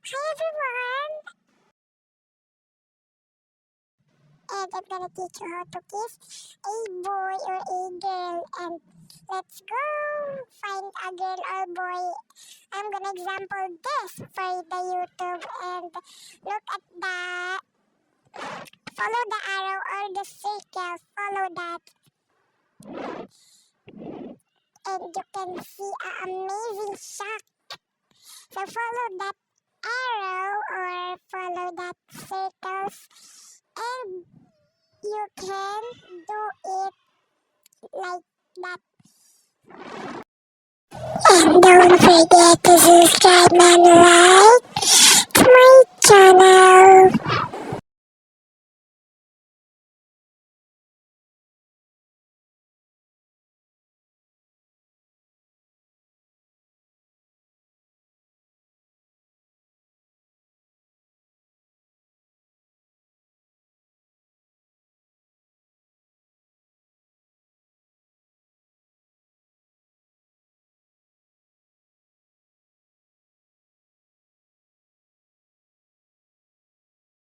Hi everyone! And I'm gonna teach you how to kiss a boy or a girl. And let's go find a girl or boy. I'm gonna example this for the YouTube. And look at that. Follow the arrow or the circle. Follow that. And you can see an amazing shot. So follow that arrow or follow that circles. And you can do it like that. And don't forget to subscribe and like my channel.